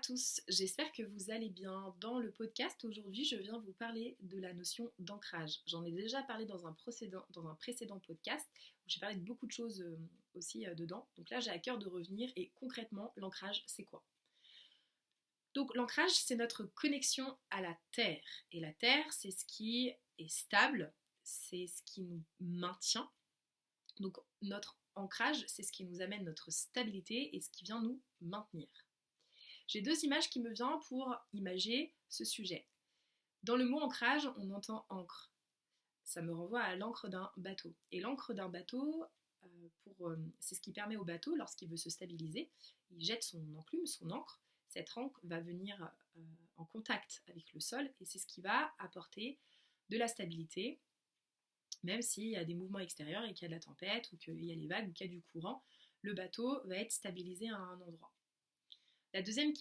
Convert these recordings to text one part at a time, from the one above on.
tous, j'espère que vous allez bien. Dans le podcast, aujourd'hui, je viens vous parler de la notion d'ancrage. J'en ai déjà parlé dans un précédent podcast où j'ai parlé de beaucoup de choses aussi dedans. Donc là, j'ai à cœur de revenir et concrètement, l'ancrage, c'est quoi? Donc l'ancrage, c'est notre connexion à la Terre. Et la Terre, c'est ce qui est stable, c'est ce qui nous maintient. Donc notre ancrage, c'est ce qui nous amène notre stabilité et ce qui vient nous maintenir. J'ai deux images qui me viennent pour imager ce sujet. Dans le mot ancrage, on entend encre. Ça me renvoie à l'encre d'un bateau. Et l'encre d'un bateau, c'est ce qui permet au bateau, lorsqu'il veut se stabiliser, il jette son enclume, son encre. Cette encre va venir en contact avec le sol et c'est ce qui va apporter de la stabilité, même s'il y a des mouvements extérieurs et qu'il y a de la tempête ou qu'il y a les vagues ou qu'il y a du courant, le bateau va être stabilisé à un endroit. La deuxième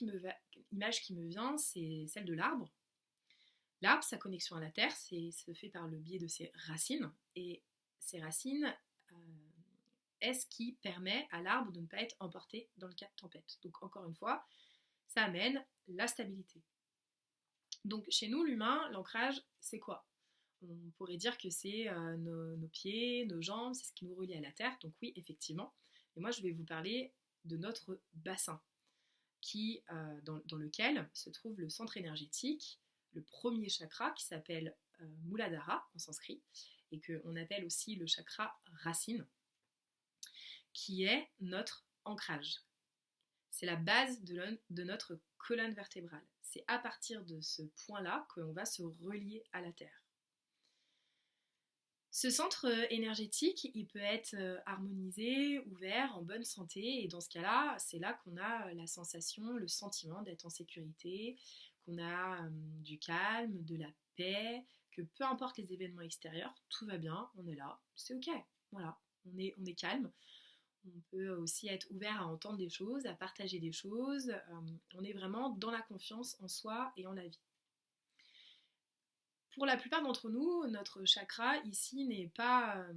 image qui me vient, c'est celle de l'arbre. L'arbre, sa connexion à la terre, se fait par le biais de ses racines. Et ces racines est ce qui permet à l'arbre de ne pas être emporté dans le cas de tempête. Donc encore une fois, ça amène la stabilité. Donc chez nous, l'humain, l'ancrage, c'est quoi? On pourrait dire que c'est nos pieds, nos jambes, c'est ce qui nous relie à la terre. Donc oui, effectivement. Et moi, je vais vous parler de notre bassin, dans lequel se trouve le centre énergétique, le premier chakra qui s'appelle Muladhara en sanskrit et qu'on appelle aussi le chakra racine, qui est notre ancrage. C'est la base de notre colonne vertébrale. C'est à partir de ce point-là qu'on va se relier à la Terre. Ce centre énergétique, il peut être harmonisé, ouvert, en bonne santé, et dans ce cas-là, c'est là qu'on a la sensation, le sentiment d'être en sécurité, qu'on a du calme, de la paix, que peu importe les événements extérieurs, tout va bien, on est là, c'est ok, voilà, on est calme. On peut aussi être ouvert à entendre des choses, à partager des choses, on est vraiment dans la confiance en soi et en la vie. Pour la plupart d'entre nous, notre chakra ici n'est pas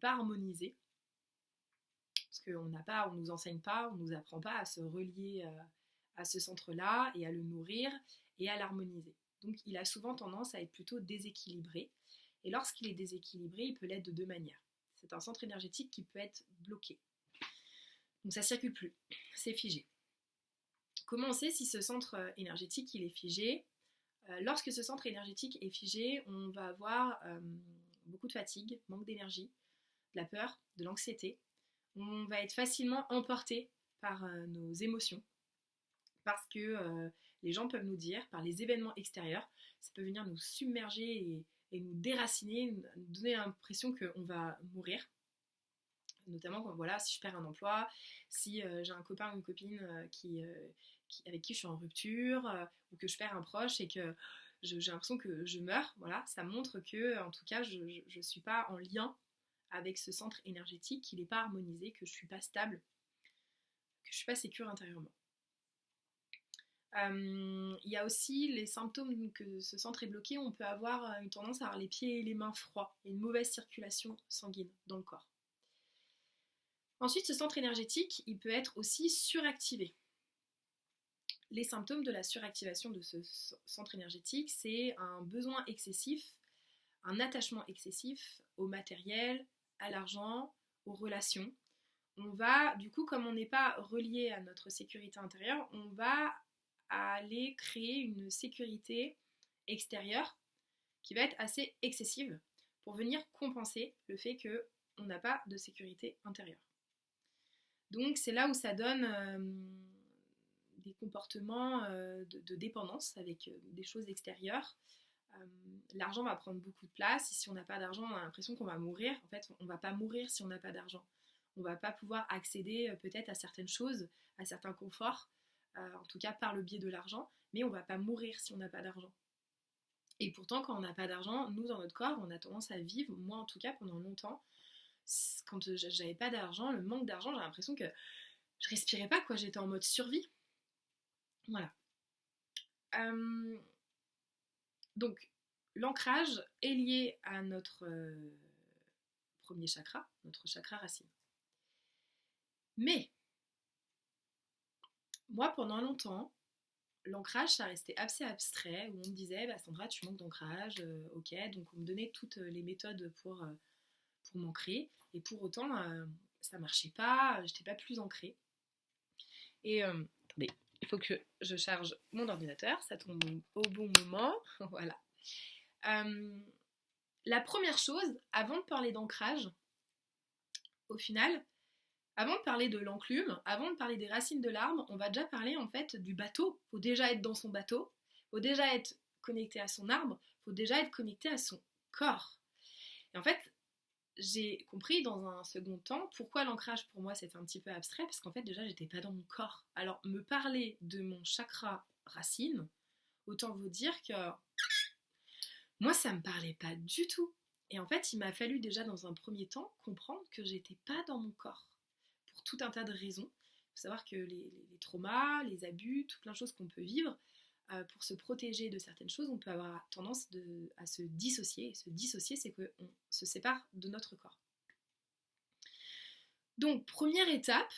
harmonisé. Parce qu'on ne nous enseigne pas, on ne nous apprend pas à se relier à ce centre-là et à le nourrir et à l'harmoniser. Donc il a souvent tendance à être plutôt déséquilibré. Et lorsqu'il est déséquilibré, il peut l'être de deux manières. C'est un centre énergétique qui peut être bloqué. Donc ça ne circule plus, c'est figé. Comment on sait si ce centre énergétique il est figé? Lorsque ce centre énergétique est figé, on va avoir beaucoup de fatigue, manque d'énergie, de la peur, de l'anxiété. On va être facilement emporté par nos émotions parce que les gens peuvent nous dire, par les événements extérieurs, ça peut venir nous submerger et nous déraciner, nous donner l'impression qu'on va mourir. Notamment quand, voilà, si je perds un emploi, si j'ai un copain ou une copine avec qui je suis en rupture ou que je perds un proche et que j'ai l'impression que je meurs, voilà, ça montre que en tout cas je ne suis pas en lien avec ce centre énergétique, qu'il n'est pas harmonisé, que je ne suis pas stable, que je ne suis pas sécure intérieurement. Il y a aussi les symptômes que ce centre est bloqué, on peut avoir une tendance à avoir les pieds et les mains froids et une mauvaise circulation sanguine dans le corps. Ensuite, ce centre énergétique, il peut être aussi suractivé. Les symptômes de la suractivation de ce centre énergétique, c'est un besoin excessif, un attachement excessif au matériel, à l'argent, aux relations. On va, du coup, comme on n'est pas relié à notre sécurité intérieure, on va aller créer une sécurité extérieure qui va être assez excessive pour venir compenser le fait qu'on n'a pas de sécurité intérieure. Donc c'est là où ça donne des comportements de dépendance avec des choses extérieures. L'argent va prendre beaucoup de place. Et si on n'a pas d'argent, on a l'impression qu'on va mourir. En fait, on ne va pas mourir si on n'a pas d'argent. On ne va pas pouvoir accéder peut-être à certaines choses, à certains conforts, en tout cas par le biais de l'argent, mais on ne va pas mourir si on n'a pas d'argent. Et pourtant, quand on n'a pas d'argent, nous, dans notre corps, on a tendance à vivre, moi en tout cas, pendant longtemps, quand j'avais pas d'argent, le manque d'argent, j'ai l'impression que je respirais pas, quoi, j'étais en mode survie. Voilà. Donc, l'ancrage est lié à notre premier chakra, notre chakra racine. Mais, moi, pendant longtemps, l'ancrage, ça restait assez abstrait, où on me disait, bah, Sandra, tu manques d'ancrage, ok, donc on me donnait toutes les méthodes pour m'ancrer, et pour autant, ça marchait pas, j'étais pas plus ancrée. Et attendez, il faut que je charge mon ordinateur, ça tombe au bon moment, voilà. La première chose, avant de parler d'ancrage, au final, avant de parler de l'enclume, avant de parler des racines de l'arbre, on va déjà parler en fait du bateau. Il faut déjà être dans son bateau, il faut déjà être connecté à son arbre, il faut déjà être connecté à son corps. Et en fait, j'ai compris dans un second temps pourquoi l'ancrage pour moi c'était un petit peu abstrait, parce qu'en fait déjà j'étais pas dans mon corps. Alors me parler de mon chakra racine, autant vous dire que moi ça me parlait pas du tout. Et en fait il m'a fallu déjà dans un premier temps comprendre que j'étais pas dans mon corps. Pour tout un tas de raisons. Il faut savoir que les traumas, les abus, tout plein de choses qu'on peut vivre, pour se protéger de certaines choses, on peut avoir tendance à se dissocier. Et se dissocier, c'est qu'on se sépare de notre corps. Donc, première étape,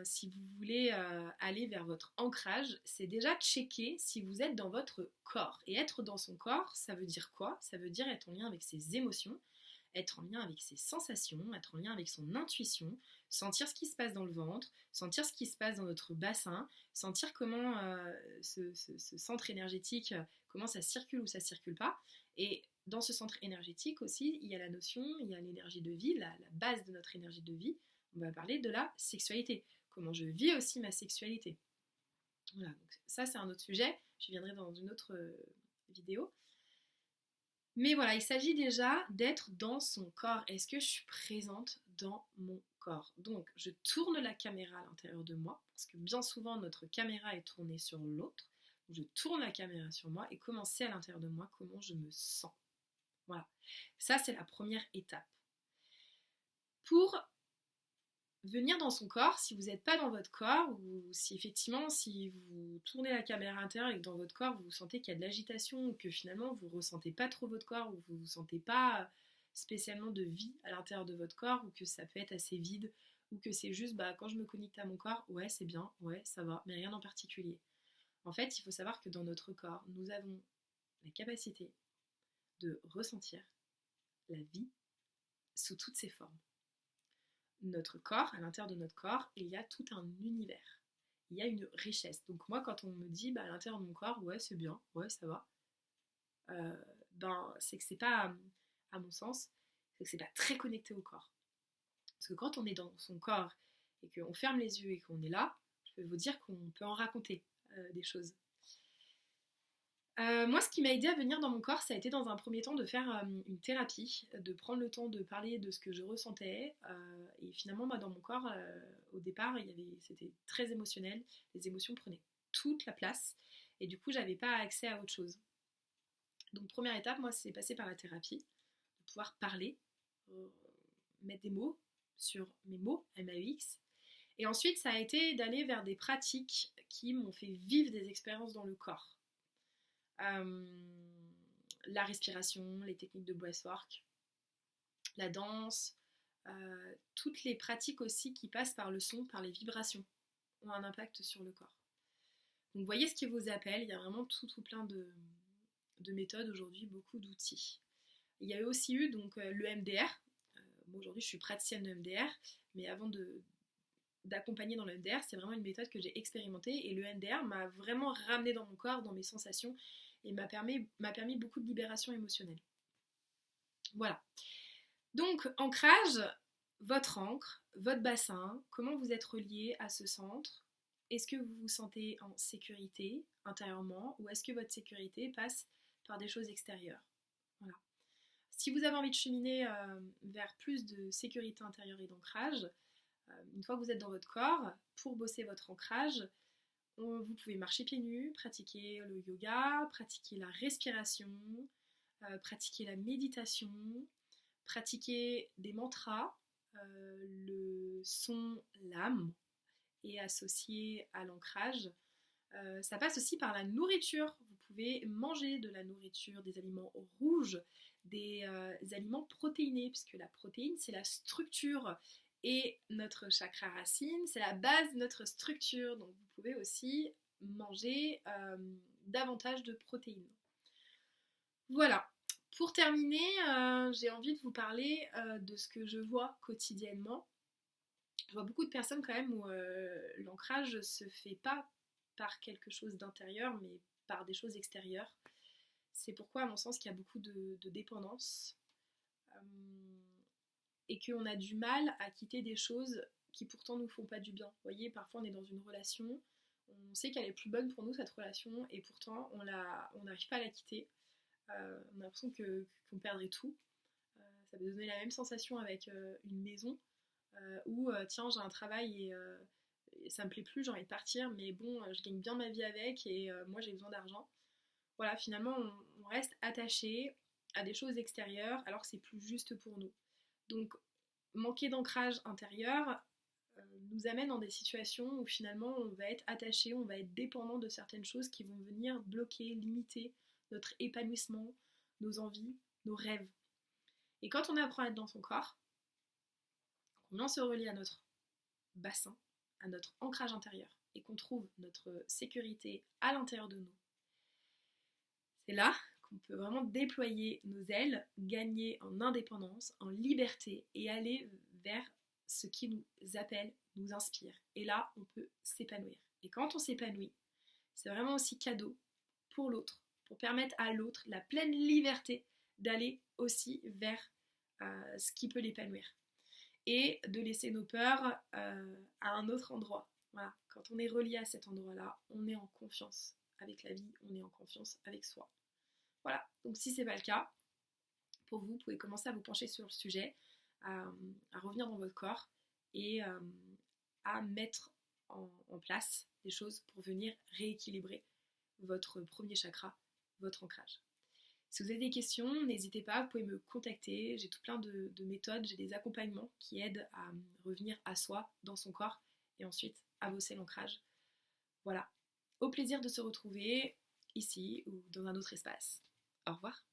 si vous voulez aller vers votre ancrage, c'est déjà checker si vous êtes dans votre corps. Et être dans son corps, ça veut dire quoi? Ça veut dire être en lien avec ses émotions, être en lien avec ses sensations, être en lien avec son intuition, sentir ce qui se passe dans le ventre, sentir ce qui se passe dans notre bassin, sentir comment ce centre énergétique, comment ça circule ou ça circule pas. Et dans ce centre énergétique aussi, il y a la notion, il y a l'énergie de vie, la base de notre énergie de vie. On va parler de la sexualité, comment je vis aussi ma sexualité. Voilà, donc ça c'est un autre sujet, j'y viendrai dans une autre vidéo. Mais voilà, il s'agit déjà d'être dans son corps. Est-ce que je suis présente dans mon corps? Donc, je tourne la caméra à l'intérieur de moi, parce que bien souvent, notre caméra est tournée sur l'autre. Je tourne la caméra sur moi et comment c'est à l'intérieur de moi, comment je me sens. Voilà, ça c'est la première étape. Pour venir dans son corps, si vous n'êtes pas dans votre corps, ou si effectivement, si vous tournez la caméra intérieure et que dans votre corps, vous sentez qu'il y a de l'agitation, ou que finalement, vous ne ressentez pas trop votre corps, ou vous ne sentez pas spécialement de vie à l'intérieur de votre corps, ou que ça peut être assez vide, ou que c'est juste, bah, quand je me connecte à mon corps, ouais, c'est bien, ouais, ça va, mais rien en particulier. En fait, il faut savoir que dans notre corps, nous avons la capacité de ressentir la vie sous toutes ses formes. Notre corps, à l'intérieur de notre corps, il y a tout un univers. Il y a une richesse. Donc moi, quand on me dit à l'intérieur de mon corps, ouais, c'est bien, ouais, ça va, c'est que c'est pas, à mon sens, c'est que c'est pas très connecté au corps. Parce que quand on est dans son corps et qu'on ferme les yeux et qu'on est là, je peux vous dire qu'on peut en raconter des choses. Moi, ce qui m'a aidé à venir dans mon corps, ça a été dans un premier temps de faire une thérapie, de prendre le temps de parler de ce que je ressentais. Et finalement, dans mon corps, au départ, c'était très émotionnel. Les émotions prenaient toute la place. Et du coup, j'avais pas accès à autre chose. Donc, première étape, moi, c'est passé par la thérapie, de pouvoir parler, mettre des mots sur mes mots, MAUX. Et ensuite, ça a été d'aller vers des pratiques qui m'ont fait vivre des expériences dans le corps. La respiration, les techniques de breathwork, la danse, toutes les pratiques aussi qui passent par le son, par les vibrations, ont un impact sur le corps. Donc voyez ce qui vous appelle, il y a vraiment tout plein de méthodes aujourd'hui, beaucoup d'outils. Il y a aussi eu donc le MDR. Moi aujourd'hui je suis praticienne de MDR, mais avant d'accompagner dans le MDR, c'est vraiment une méthode que j'ai expérimentée et le MDR m'a vraiment ramené dans mon corps, dans mes sensations et m'a permis beaucoup de libération émotionnelle. Voilà. Donc, ancrage, votre ancre, votre bassin, comment vous êtes relié à ce centre? Est-ce que vous vous sentez en sécurité intérieurement ou est-ce que votre sécurité passe par des choses extérieures? Voilà. Si vous avez envie de cheminer vers plus de sécurité intérieure et d'ancrage, une fois que vous êtes dans votre corps, pour bosser votre ancrage, vous pouvez marcher pieds nus, pratiquer le yoga, pratiquer la respiration, pratiquer la méditation, pratiquer des mantras, le son, l'âme, et associé à l'ancrage. Ça passe aussi par la nourriture. Vous pouvez manger de la nourriture, des aliments rouges, des aliments protéinés, puisque la protéine, c'est la structure. Et notre chakra racine, c'est la base de notre structure. Donc vous pouvez aussi manger davantage de protéines. Voilà. Pour terminer, j'ai envie de vous parler de ce que je vois quotidiennement. Je vois beaucoup de personnes quand même où l'ancrage se fait pas par quelque chose d'intérieur, mais par des choses extérieures. C'est pourquoi, à mon sens, qu'il y a beaucoup de dépendance et qu'on a du mal à quitter des choses qui pourtant nous font pas du bien. Vous voyez, parfois on est dans une relation, on sait qu'elle est plus bonne pour nous cette relation, et pourtant on n'arrive pas à la quitter. On a l'impression qu'on perdrait tout. Ça peut donner la même sensation avec une maison où tiens, j'ai un travail et ça me plaît plus, j'ai envie de partir, mais bon, je gagne bien ma vie avec et moi j'ai besoin d'argent. Voilà, finalement on reste attaché à des choses extérieures alors que c'est plus juste pour nous. Donc manquer d'ancrage intérieur nous amène dans des situations où finalement on va être attaché, on va être dépendant de certaines choses qui vont venir bloquer, limiter notre épanouissement, nos envies, nos rêves. Et quand on apprend à être dans son corps, on se relie à notre bassin, à notre ancrage intérieur et qu'on trouve notre sécurité à l'intérieur de nous, c'est là qu'on peut vraiment déployer nos ailes, gagner en indépendance, en liberté et aller vers ce qui nous appelle, nous inspire. Et là, on peut s'épanouir. Et quand on s'épanouit, c'est vraiment aussi cadeau pour l'autre, pour permettre à l'autre la pleine liberté d'aller aussi vers ce qui peut l'épanouir. Et de laisser nos peurs à un autre endroit. Voilà. Quand on est relié à cet endroit-là, on est en confiance avec la vie, on est en confiance avec soi. Voilà, donc si ce n'est pas le cas, pour vous pouvez commencer à vous pencher sur le sujet, à revenir dans votre corps et à mettre en place des choses pour venir rééquilibrer votre premier chakra, votre ancrage. Si vous avez des questions, n'hésitez pas, vous pouvez me contacter. J'ai tout plein de méthodes, j'ai des accompagnements qui aident à revenir à soi, dans son corps, et ensuite à bosser l'ancrage. Voilà, au plaisir de se retrouver ici ou dans un autre espace. Au revoir.